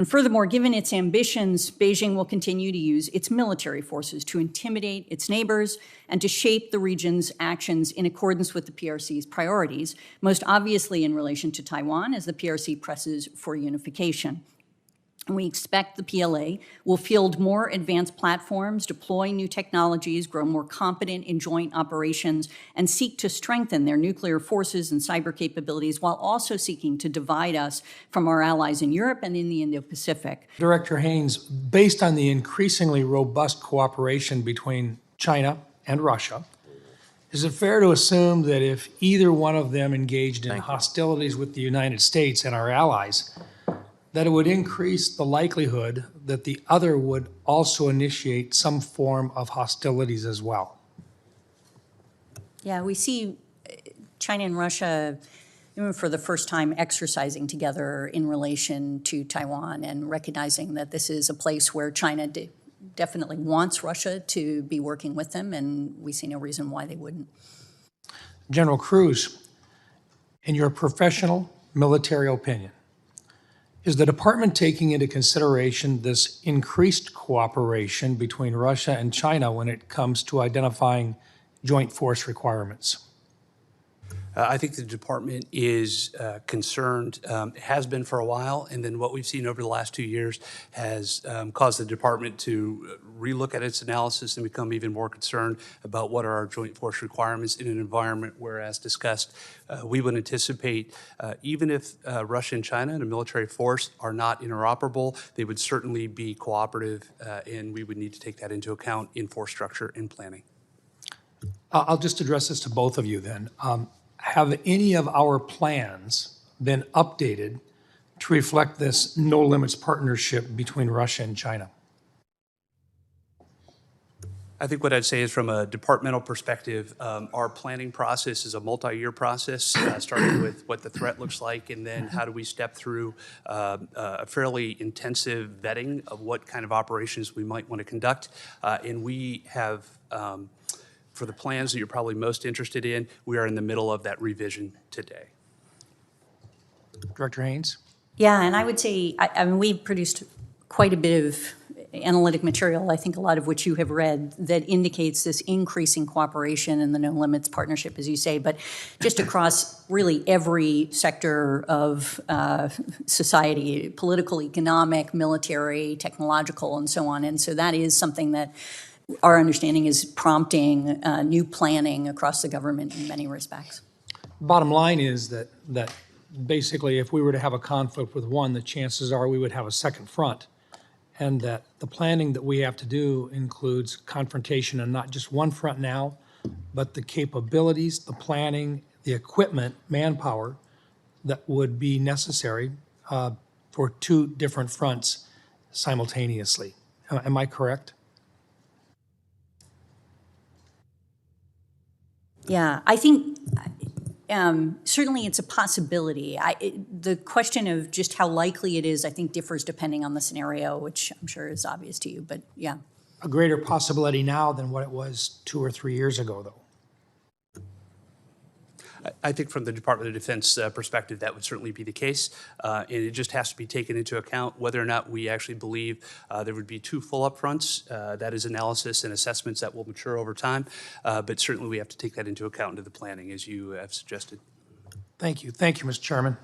And furthermore, given its ambitions, Beijing will continue to use its military forces to intimidate its neighbors and to shape the region's actions in accordance with the PRC's priorities, most obviously in relation to Taiwan as the PRC presses for unification. And we expect the PLA will field more advanced platforms, deploy new technologies, grow more competent in joint operations, and seek to strengthen their nuclear forces and cyber capabilities while also seeking to divide us from our allies in Europe and in the Indo-Pacific. Director Haynes, based on the increasingly robust cooperation between China and Russia, is it fair to assume that if either one of them engaged in hostilities with the United States and our allies, that it would increase the likelihood that the other would also initiate some form of hostilities as well? Yeah, we see China and Russia, even for the first time, exercising together in relation to Taiwan and recognizing that this is a place where China definitely wants Russia to be working with them, and we see no reason why they wouldn't. General Cruz, in your professional military opinion, is the department taking into consideration this increased cooperation between Russia and China when it comes to identifying joint force requirements? I think the department is concerned, has been for a while, and then what we've seen over the last 2 years has caused the department to relook at its analysis and become even more concerned about what are our joint force requirements in an environment where, as discussed, we would anticipate even if Russia and China and a military force are not interoperable, they would certainly be cooperative, and we would need to take that into account in force structure and planning. I'll just address this to both of you then. Have any of our plans been updated to reflect this no limits partnership between Russia and China? I think what I'd say is from a departmental perspective, our planning process is a multi-year process, starting with what the threat looks like, and then how do we step through a fairly intensive vetting of what kind of operations we might want to conduct. And we have, for the plans that you're probably most interested in, we are in the middle of that revision today. Director Haynes? Yeah, and I would say, I mean, we've produced quite a bit of analytic material, I think a lot of which you have read, that indicates this increasing cooperation and the no limits partnership, as you say, but just across really every sector of society, political, economic, military, technological, and so on. And so that is something that our understanding is prompting new planning across the government in many respects. Bottom line is that basically if we were to have a conflict with one, the chances are we would have a second front, and that the planning that we have to do includes confrontation on not just one front now, but the capabilities, the planning, the equipment, manpower that would be necessary for two different fronts simultaneously. Am I correct? Yeah, I think certainly it's a possibility. The question of just how likely it is, I think, differs depending on the scenario, which I'm sure is obvious to you, but yeah. A greater possibility now than what it was 2 or 3 years ago, though. I think from the Department of Defense perspective, that would certainly be the case. And it just has to be taken into account whether or not we actually believe there would be two full upfronts. That is analysis and assessments that will mature over time. But certainly we have to take that into account into the planning, as you have suggested. Thank you. Thank you, Mr. Chairman.